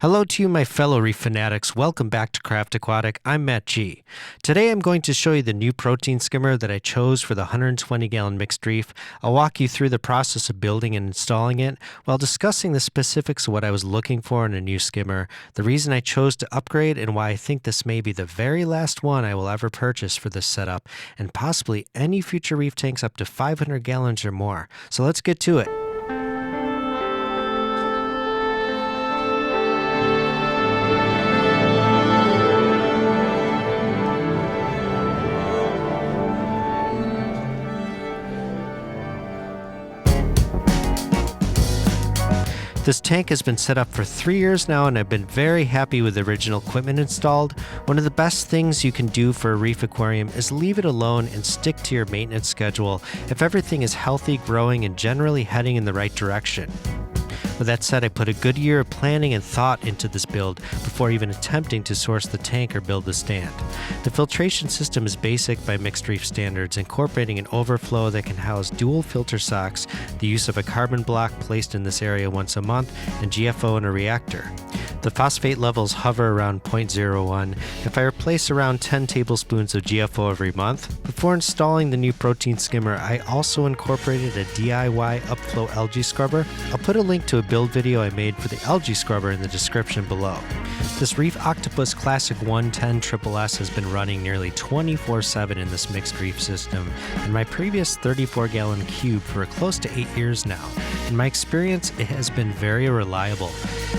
Hello to you, my fellow reef fanatics. Welcome back to Craft Aquatic. I'm Matt G. Today I'm going to show you the new protein skimmer that I chose for the 120-gallon mixed reef. I'll walk you through the process of building and installing it while discussing the specifics of what I was looking for in a new skimmer, the reason I chose to upgrade, and why I think this may be the very last one I will ever purchase for this setup, and possibly any future reef tanks up to 500 gallons or more. So let's get to it. This tank has been set up for 3 years now, and I've been very happy with the original equipment installed. One of the best things you can do for a reef aquarium is leave it alone and stick to your maintenance schedule if everything is healthy, growing, and generally heading in the right direction. With that said, I put a good year of planning and thought into this build before even attempting to source the tank or build the stand. The filtration system is basic by mixed reef standards, incorporating an overflow that can house dual filter socks, the use of a carbon block placed in this area once a month, and GFO in a reactor. The phosphate levels hover around 0.01. If I replace around 10 tablespoons of GFO every month, before installing the new protein skimmer, I also incorporated a DIY upflow algae scrubber. I'll put a link to a build video I made for the algae scrubber in the description below. This Reef Octopus Classic 110 SSS has been running nearly 24/7 in this mixed reef system, and my previous 34-gallon cube for close to 8 years now. In my experience, it has been very reliable.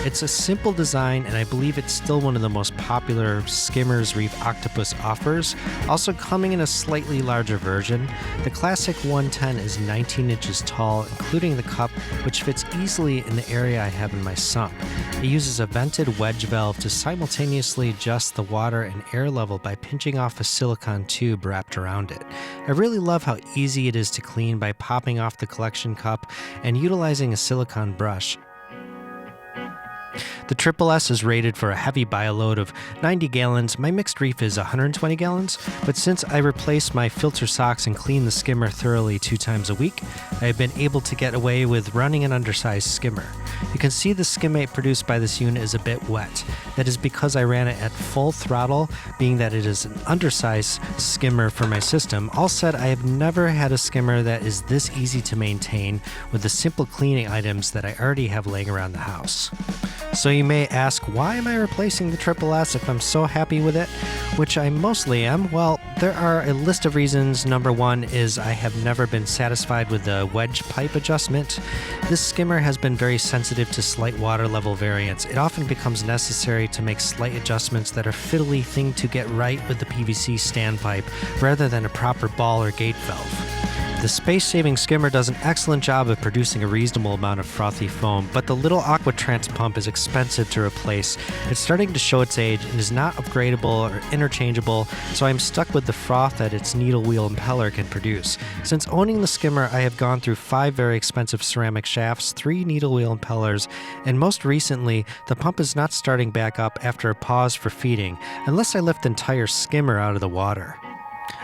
It's a simple design, and I believe it's still one of the most popular Skimmers Reef Octopus offers, also coming in a slightly larger version. The Classic 110 is 19 inches tall, including the cup, which fits easily in the area I have in my sump. It uses a vented wedge valve to simultaneously adjust the water and air level by pinching off a silicone tube wrapped around it. I really love how easy it is to clean by popping off the collection cup and utilizing a silicone brush. The SSS is rated for a heavy bioload of 90 gallons. My mixed reef is 120 gallons, but since I replace my filter socks and clean the skimmer thoroughly 2 times a week, I have been able to get away with running an undersized skimmer. You can see the skimmate produced by this unit is a bit wet. That is because I ran it at full throttle, being that it is an undersized skimmer for my system. All said, I have never had a skimmer that is this easy to maintain with the simple cleaning items that I already have laying around the house. So you may ask, why am I replacing the SSS if I'm so happy with it? Which I mostly am. Well, there are a list of reasons. Number one is I have never been satisfied with the wedge pipe adjustment. This skimmer has been very sensitive to slight water level variance. It often becomes necessary to make slight adjustments that are fiddly thing to get right with the PVC standpipe rather than a proper ball or gate valve. The space-saving skimmer does an excellent job of producing a reasonable amount of frothy foam, but the little Aquatrans pump is expensive to replace. It's starting to show its age and is not upgradable or interchangeable, so I'm stuck with the froth that its needle wheel impeller can produce. Since owning the skimmer, I have gone through 5 very expensive ceramic shafts, 3 needle wheel impellers, and most recently, the pump is not starting back up after a pause for feeding, unless I lift the entire skimmer out of the water.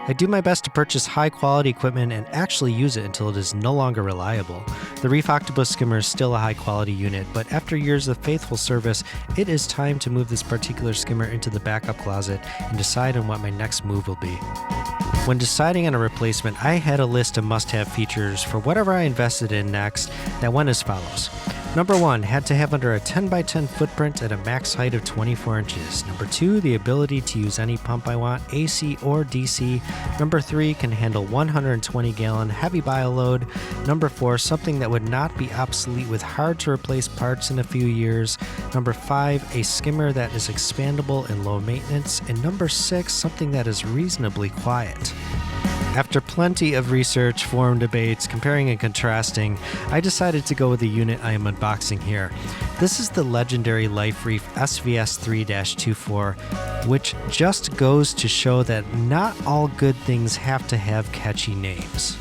I do my best to purchase high-quality equipment and actually use it until it is no longer reliable. The Reef Octopus skimmer is still a high-quality unit, but after years of faithful service, it is time to move this particular skimmer into the backup closet and decide on what my next move will be. When deciding on a replacement, I had a list of must-have features for whatever I invested in next that went as follows. Number 1, had to have under a 10x10 footprint at a max height of 24 inches. Number 2, the ability to use any pump I want, AC or DC. Number 3, can handle 120-gallon heavy bioload. Number 4, something that would not be obsolete with hard-to-replace parts in a few years. Number 5, a skimmer that is expandable and low maintenance. And number 6, something that is reasonably quiet. After plenty of research, forum debates, comparing and contrasting, I decided to go with the unit I am unboxing here. This is the legendary Lifereef Svs3-24, which just goes to show that not all good things have to have catchy names.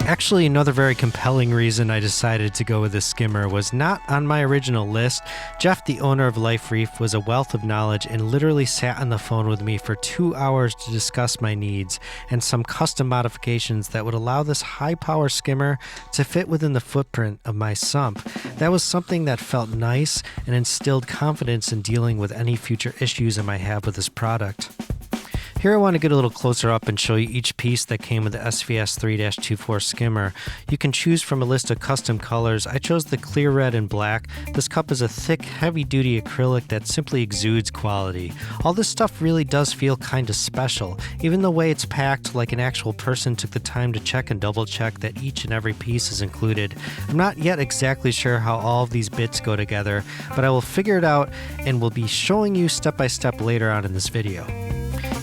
Actually, another very compelling reason I decided to go with this skimmer was not on my original list. Jeff, the owner of Lifereef, was a wealth of knowledge and literally sat on the phone with me for 2 hours to discuss my needs and some custom modifications modifications that would allow this high-power skimmer to fit within the footprint of my sump. That was something that felt nice and instilled confidence in dealing with any future issues I might have with this product. Here I want to get a little closer up and show you each piece that came with the SVS3-24 skimmer. You can choose from a list of custom colors. I chose the clear red and black. This cup is a thick, heavy-duty acrylic that simply exudes quality. All this stuff really does feel kind of special. Even the way it's packed, like an actual person took the time to check and double-check that each and every piece is included. I'm not yet exactly sure how all of these bits go together, but I will figure it out and will be showing you step-by-step later on in this video.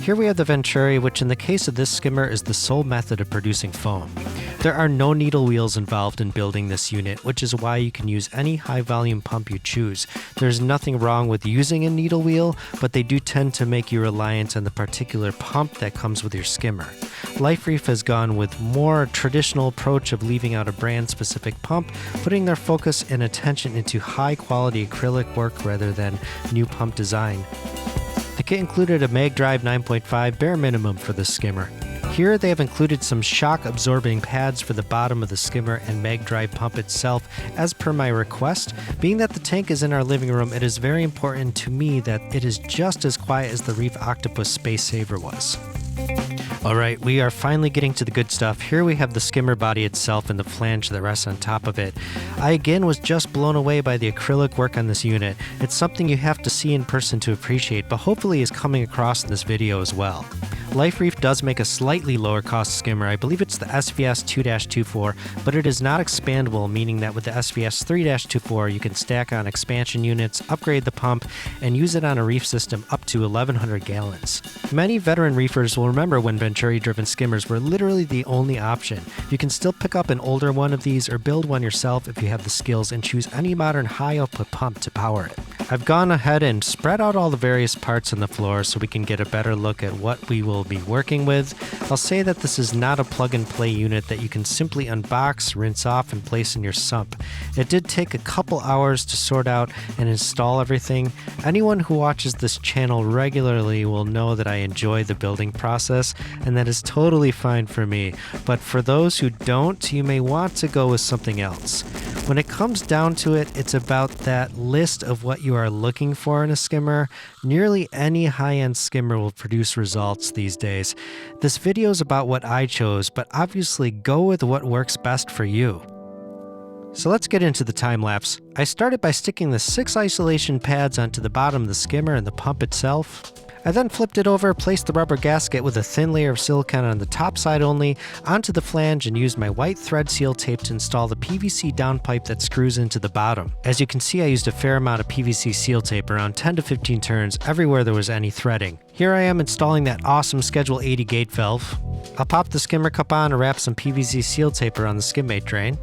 Here we have the Venturi, which in the case of this skimmer is the sole method of producing foam. There are no needle wheels involved in building this unit, which is why you can use any high volume pump you choose. There's nothing wrong with using a needle wheel, but they do tend to make you reliant on the particular pump that comes with your skimmer. Lifereef has gone with more traditional approach of leaving out a brand specific pump, putting their focus and attention into high quality acrylic work rather than new pump design. The kit included a mag drive 9.5 bare minimum for the skimmer. Here they have included some shock absorbing pads for the bottom of the skimmer and mag drive pump itself as per my request. Being that the tank is in our living room, it is very important to me that it is just as quiet as the Reef Octopus Space Saver was. Alright, we are finally getting to the good stuff. Here we have the skimmer body itself and the flange that rests on top of it. I again was just blown away by the acrylic work on this unit. It's something you have to see in person to appreciate, but hopefully is coming across in this video as well. Lifereef does make a slightly lower cost skimmer. I believe it's the SVS2-24, but it is not expandable, meaning that with the SVS3-24 you can stack on expansion units, upgrade the pump, and use it on a reef system up to 1,100 gallons. Many veteran reefers will remember when Venturi-driven skimmers were literally the only option. You can still pick up an older one of these or build one yourself if you have the skills and choose any modern high-output pump to power it. I've gone ahead and spread out all the various parts on the floor so we can get a better look at what we will be working with. I'll say that this is not a plug-and-play unit that you can simply unbox, rinse off, and place in your sump. It did take a couple hours to sort out and install everything. Anyone who watches this channel regularly will know that I enjoy the building process, and that is totally fine for me. But for those who don't, you may want to go with something else. When it comes down to it, it's about that list of what you are looking for in a skimmer. Nearly any high-end skimmer will produce results these days. This video is about what I chose, but obviously go with what works best for you. So let's get into the time lapse. I started by sticking the 6 isolation pads onto the bottom of the skimmer and the pump itself. I then flipped it over, placed the rubber gasket with a thin layer of silicone on the top side only onto the flange, and used my white thread seal tape to install the PVC downpipe that screws into the bottom. As you can see, I used a fair amount of PVC seal tape, around 10 to 15 turns everywhere there was any threading. Here I am installing that awesome Schedule 80 gate valve. I'll pop the skimmer cup on and wrap some PVC seal tape around the skimmate drain.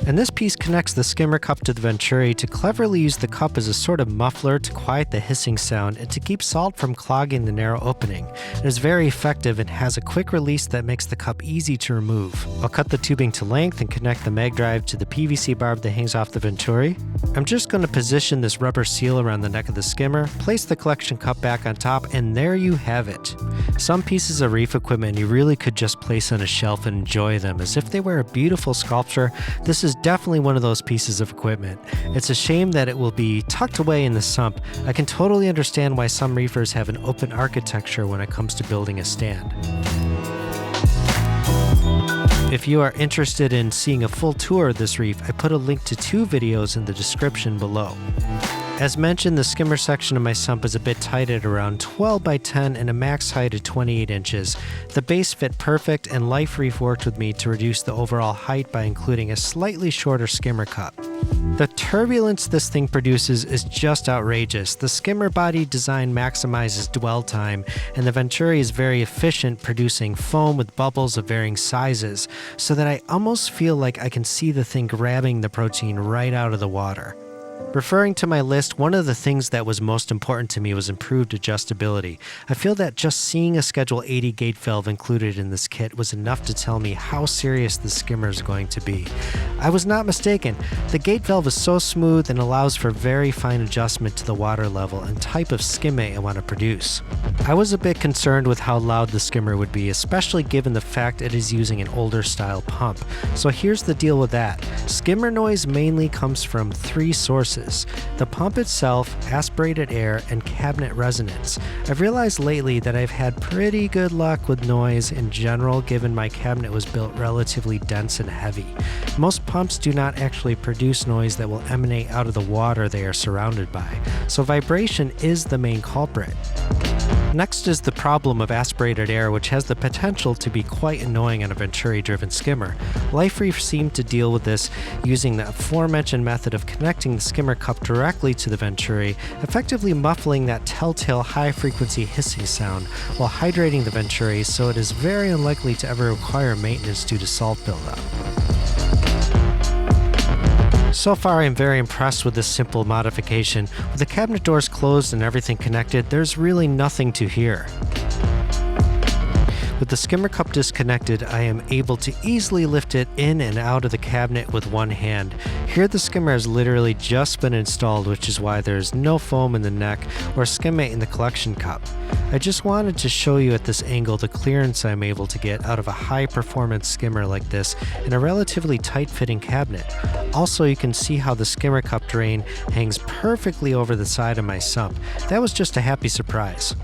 And this piece connects the skimmer cup to the Venturi to cleverly use the cup as a sort of muffler to quiet the hissing sound and to keep salt from clogging the narrow opening. It is very effective and has a quick release that makes the cup easy to remove. I'll cut the tubing to length and connect the mag drive to the PVC barb that hangs off the Venturi. I'm just going to position this rubber seal around the neck of the skimmer, place the collection cup back on top, and there you have it. Some pieces of reef equipment you really could just place on a shelf and enjoy them as if they were a beautiful sculpture. This is definitely one of those pieces of equipment. It's a shame that it will be tucked away in the sump. I can totally understand why some reefers have an open architecture when it comes to building a stand. If you are interested in seeing a full tour of this reef, I put a link to 2 videos in the description below. As mentioned, the skimmer section of my sump is a bit tight at around 12 by 10 and a max height of 28 inches. The base fit perfect, and Lifereef worked with me to reduce the overall height by including a slightly shorter skimmer cup. The turbulence this thing produces is just outrageous. The skimmer body design maximizes dwell time, and the Venturi is very efficient, producing foam with bubbles of varying sizes, so that I almost feel like I can see the thing grabbing the protein right out of the water. Referring to my list, one of the things that was most important to me was improved adjustability. I feel that just seeing a Schedule 80 gate valve included in this kit was enough to tell me how serious the skimmer is going to be. I was not mistaken. The gate valve is so smooth and allows for very fine adjustment to the water level and type of skimmate I want to produce. I was a bit concerned with how loud the skimmer would be, especially given the fact it is using an older style pump. So here's the deal with that. Skimmer noise mainly comes from three sources: the pump itself, aspirated air, and cabinet resonance. I've realized lately that I've had pretty good luck with noise in general, given my cabinet was built relatively dense and heavy. Most pumps do not actually produce noise that will emanate out of the water they are surrounded by, so vibration is the main culprit. Next is the problem of aspirated air, which has the potential to be quite annoying on a Venturi-driven skimmer. Lifereef seemed to deal with this using the aforementioned method of connecting the skimmer cup directly to the Venturi, effectively muffling that telltale high-frequency hissing sound while hydrating the Venturi, so it is very unlikely to ever require maintenance due to salt buildup. So far, I'm very impressed with this simple modification. With the cabinet doors closed and everything connected, there's really nothing to hear. With the skimmer cup disconnected, I am able to easily lift it in and out of the cabinet with one hand. Here the skimmer has literally just been installed, which is why there's no foam in the neck or skimmate in the collection cup. I just wanted to show you at this angle the clearance I'm able to get out of a high-performance skimmer like this in a relatively tight-fitting cabinet. Also, you can see how the skimmer cup drain hangs perfectly over the side of my sump. That was just a happy surprise.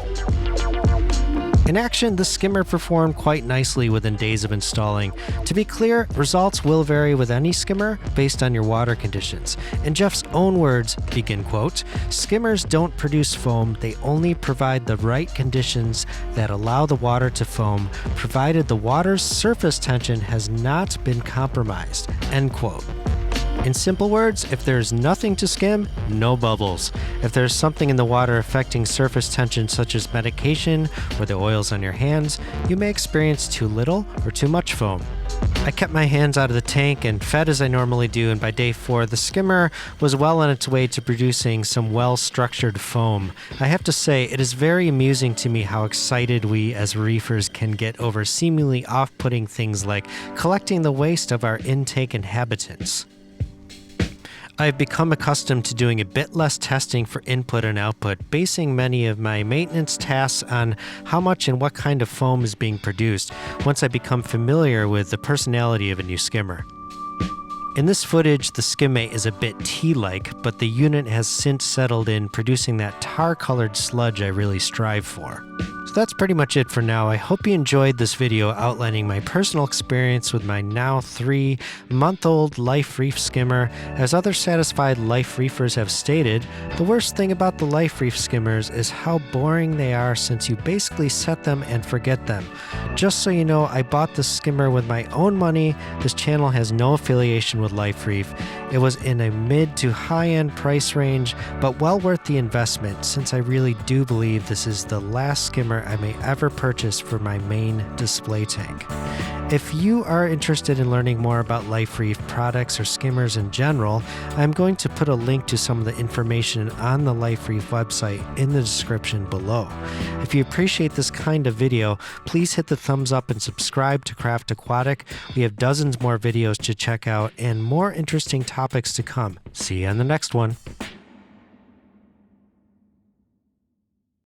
In action, the skimmer performed quite nicely within days of installing. To be clear, results will vary with any skimmer based on your water conditions. In Jeff's own words, begin quote, "Skimmers don't produce foam, they only provide the right conditions that allow the water to foam, provided the water's surface tension has not been compromised," end quote. In simple words, if there's nothing to skim, no bubbles. If there's something in the water affecting surface tension such as medication or the oils on your hands, you may experience too little or too much foam. I kept my hands out of the tank and fed as I normally do, and by day 4, the skimmer was well on its way to producing some well-structured foam. I have to say, it is very amusing to me how excited we as reefers can get over seemingly off-putting things like collecting the waste of our intake inhabitants. I've become accustomed to doing a bit less testing for input and output, basing many of my maintenance tasks on how much and what kind of foam is being produced once I become familiar with the personality of a new skimmer. In this footage, the skimmate is a bit tea-like, but the unit has since settled in, producing that tar-colored sludge I really strive for. So that's pretty much it for now. I hope you enjoyed this video outlining my personal experience with my now 3-month-old Lifereef skimmer. As other satisfied Lifereefers have stated, the worst thing about the Lifereef skimmers is how boring they are, since you basically set them and forget them. Just so you know, I bought this skimmer with my own money. This channel has no affiliation with Lifereef. It was in a mid to high-end price range, but well worth the investment, since I really do believe this is the last skimmer I may ever purchase for my main display tank. If you are interested in learning more about Lifereef products or skimmers in general, I'm going to put a link to some of the information on the Lifereef website in the description below. If you appreciate this kind of video, please hit the thumbs up and subscribe to Craft Aquatic. We have dozens more videos to check out and more interesting topics to come. See you on the next one.